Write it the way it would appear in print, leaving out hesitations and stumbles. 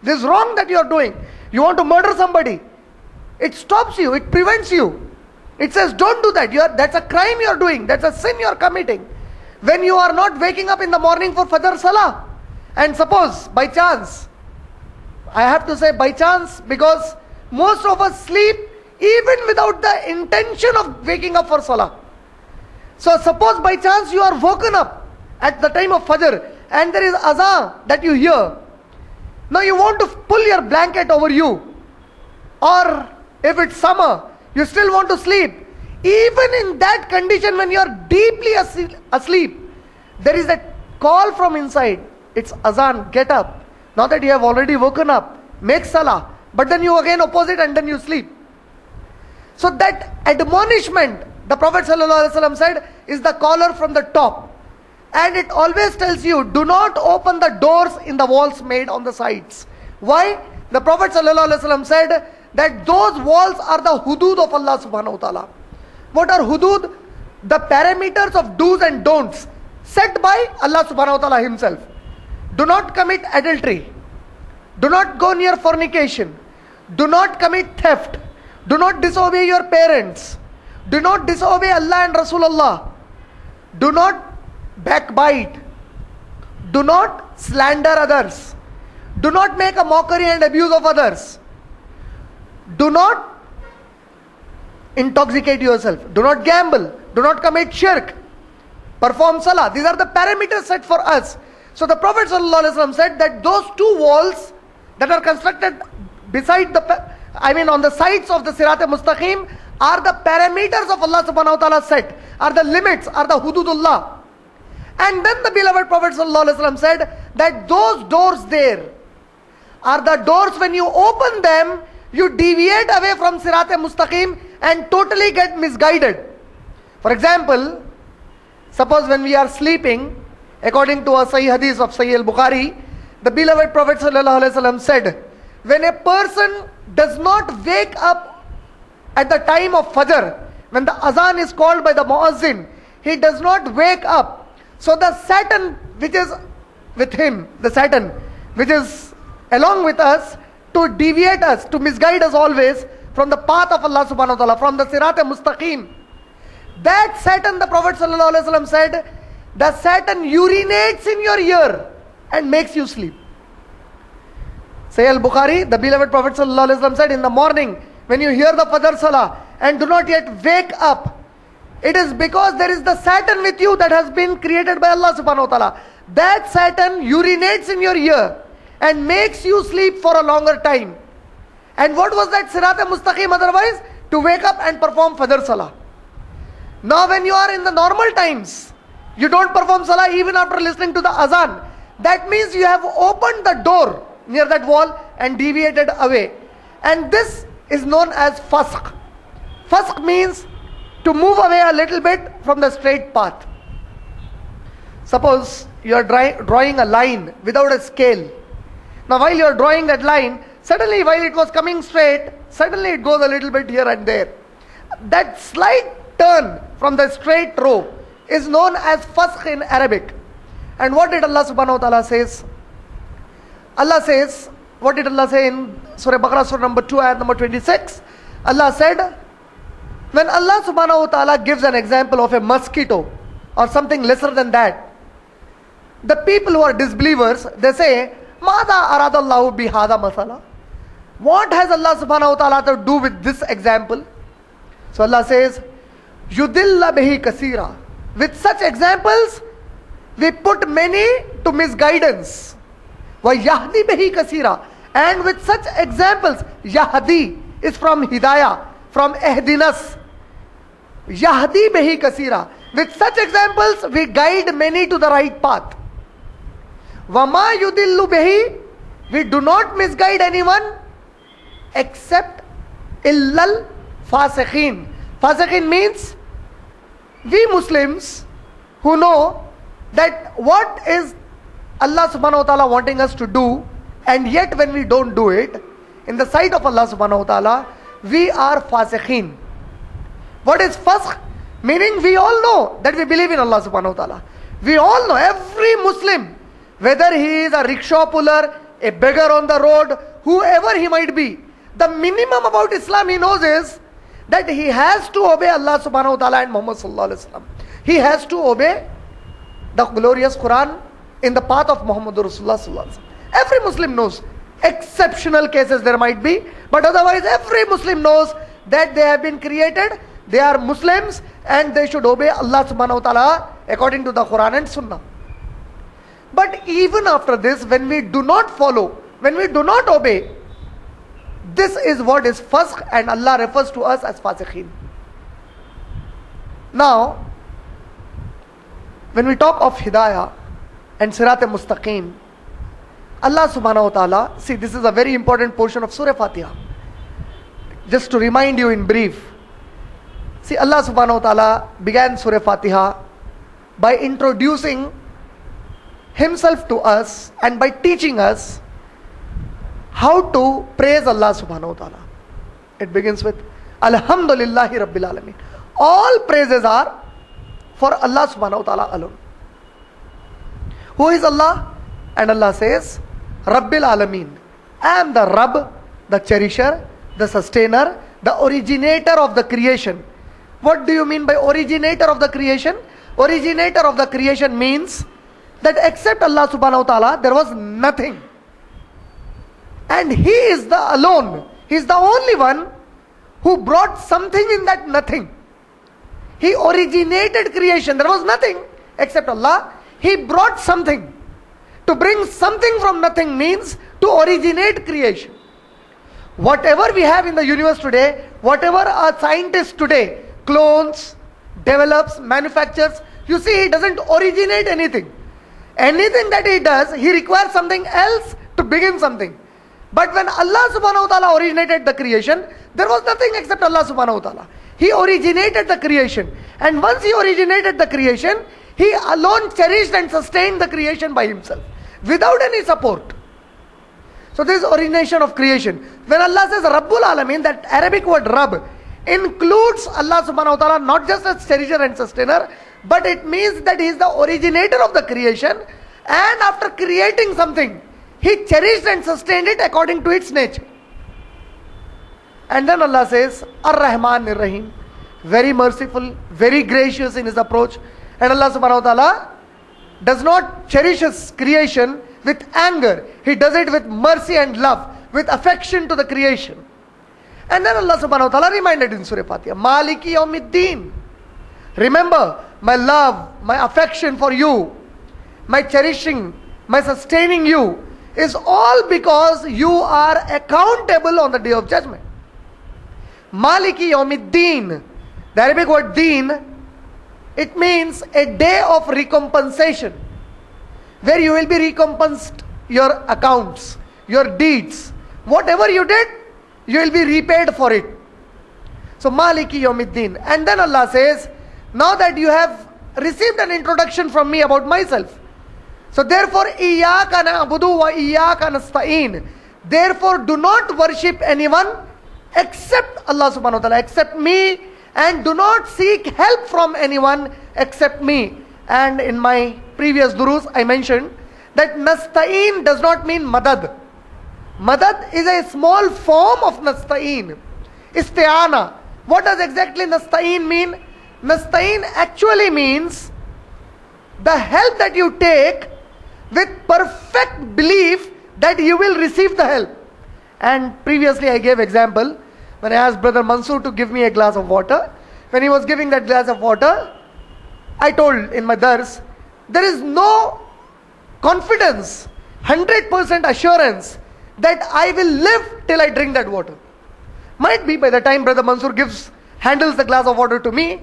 This is wrong that you are doing. You want to murder somebody. It stops you. It prevents you. It says, don't do that. That's a crime you are doing. That's a sin you are committing. When you are not waking up in the morning for Fajr Salah, and suppose by chance, I have to say by chance because most of us sleep even without the intention of waking up for Salah. So suppose by chance you are woken up at the time of Fajr and there is azan that you hear. Now you want to pull your blanket over you, or if it's summer, you still want to sleep. Even in that condition, when you are deeply asleep, there is a call from inside. It's azan, get up. Now that you have already woken up, make salah. But then you again oppose it and then you sleep. So that admonishment, the Prophet ﷺ said, is the caller from the top. And it always tells you, do not open the doors in the walls made on the sides. Why? The Prophet ﷺ said that those walls are the hudud of Allah subhanahu wa ta'ala. What are hudud? The parameters of do's and don'ts set by Allah subhanahu wa ta'ala himself. Do not commit adultery. Do not go near fornication. Do not commit theft. Do not disobey your parents. Do not disobey Allah and Rasulullah. Do not backbite. Do not slander others. Do not make a mockery and abuse of others. Do not intoxicate yourself. Do not gamble. Do not commit shirk. Perform salah. These are the parameters set for us. So the Prophet ﷺ said that those two walls that are constructed beside on the sides of the Sirat Mustaqim are the parameters of Allah subhanahu wa ta'ala set, are the limits, are the hududullah. And then the beloved Prophet ﷺ said that those doors there are the doors when you open them, you deviate away from Sirat Mustaqim and totally get misguided. For example, suppose when we are sleeping, according to a Sahih Hadith of Sahih al-Bukhari, the beloved Prophet ﷺ said, when a person does not wake up at the time of Fajr, when the azan is called by the muazzin, he does not wake up. So the Satan which is with him, the Satan which is along with us to deviate us, to misguide us always from the path of Allah subhanahu wa ta'ala, from the Sirat Mustaqim. That Satan, the Prophet ﷺ said, the Satan urinates in your ear and makes you sleep. Sahih al-Bukhari, the beloved Prophet ﷺ said, in the morning, when you hear the Fajr Salah and do not yet wake up, it is because there is the Satan with you that has been created by Allah subhanahu wa ta'ala. That Satan urinates in your ear and makes you sleep for a longer time. And what was that Sirat Mustaqim otherwise? To wake up and perform Fajr Salah. Now when you are in the normal times, you don't perform Salah even after listening to the Azan. That means you have opened the door near that wall and deviated away. And this is known as fasq. Fasq means to move away a little bit from the straight path. Suppose you are drawing a line without a scale. Now while you are drawing that line, suddenly while it was coming straight, suddenly it goes a little bit here and there. That slight turn from the straight row is known as fasq in Arabic. And what did Allah subhanahu wa ta'ala says? Allah says, what did Allah say in Surah Baqarah, Surah number 2, ayat number 26? Allah said, when Allah subhanahu wa ta'ala gives an example of a mosquito or something lesser than that, the people who are disbelievers, they say, Mada aradallahu bihada masala? What has Allah subhanahu wa ta'ala to do with this example? So Allah says, Yudilla bihi kasira. With such examples, we put many to misguidance. Wa yahdi bihi kasira. And with such examples, yahdi is from hidayah, from ehdinas. Yahdi bihi kasira. With such examples, we guide many to the right path. Wama yudillu bihi. We do not misguide anyone except illal fasikhin. Fasikhin means we Muslims who know that what is Allah subhanahu wa ta'ala wanting us to do, and yet when we don't do it, in the sight of Allah subhanahu wa ta'ala, we are fasikhin. What is fasq? Meaning we all know that we believe in Allah subhanahu wa ta'ala. We all know, every Muslim, whether he is a rickshaw puller, a beggar on the road, whoever he might be, the minimum about Islam he knows is that he has to obey Allah subhanahu wa ta'ala and Muhammad sallallahu alaihi wasallam. He has to obey the glorious Quran in the path of Muhammadur Rasulullah sallallahu alaihi wasallam. Every Muslim knows. Exceptional cases there might be, but otherwise every Muslim knows that they have been created, they are Muslims, and they should obey Allah subhanahu wa ta'ala according to the Quran and Sunnah. But even after this, when we do not follow, when we do not obey, this is what is fasq, and Allah refers to us as fasiqeen. Now, when we talk of hidayah and sirat-e-mustaqim, Allah subhanahu wa ta'ala, see, this is a very important portion of Surah Fatiha. Just to remind you in brief, see, Allah subhanahu wa ta'ala began Surah Fatiha by introducing Himself to us and by teaching us how to praise Allah subhanahu wa ta'ala. It begins with Alhamdulillahi Rabbil Alameen. All praises are for Allah subhanahu wa ta'ala alone. Who is Allah? And Allah says, Rabbil Alameen. I am the Rabb, the cherisher, the sustainer, the originator of the creation. What do you mean by originator of the creation? Originator of the creation means that except Allah subhanahu wa ta'ala, there was nothing. And He is the alone. He is the only one who brought something in that nothing. He originated creation. There was nothing except Allah. He brought something. To bring something from nothing means to originate creation. Whatever we have in the universe today, whatever a scientist today clones, develops, manufactures, you see, he doesn't originate anything. Anything that he does, he requires something else to begin something. But when Allah subhanahu wa ta'ala originated the creation, there was nothing except Allah subhanahu wa ta'ala. He originated the creation. And once He originated the creation, He alone cherished and sustained the creation by Himself, without any support. So this is origination of creation. When Allah says Rabbul Alameen, that Arabic word Rabb includes Allah subhanahu wa ta'ala not just as cherisher and sustainer, but it means that He is the originator of the creation, and after creating something, He cherished and sustained it according to its nature. And then Allah says Ar-Rahman Ar-Rahim, very merciful, very gracious in His approach. And Allah subhanahu wa ta'ala does not cherish His creation with anger. He does it with mercy and love, with affection to the creation. And then Allah subhanahu wa ta'ala reminded in Surah Fatiha, Maliki Yawmiddin. Remember, my love, my affection for you, my cherishing, my sustaining you is all because you are accountable on the day of judgment. Maliki Yawmiddin. The Arabic word deen, it means a day of recompensation, where you will be recompensed your accounts, your deeds. Whatever you did, you will be repaid for it. So Maliki Yawmiddin. And then Allah says, now that you have received an introduction from me about myself, so therefore Iyyaka na'budu wa Iyyaka nasta'in. Therefore do not worship anyone except Allah subhanahu wa ta'ala, except me, and do not seek help from anyone except me. And in my previous durus I mentioned that nasta'in does not mean madad. Madad is a small form of nasta'in. Isti'ana. What does exactly nasta'in mean? Nasta'in actually means the help that you take with perfect belief that you will receive the help. And previously I gave example when I asked Br.Mansoor to give me a glass of water. When he was giving that glass of water, I told in my dars, there is no confidence, 100% assurance that I will live till I drink that water. Might be by the time Br.Mansoor handles the glass of water to me,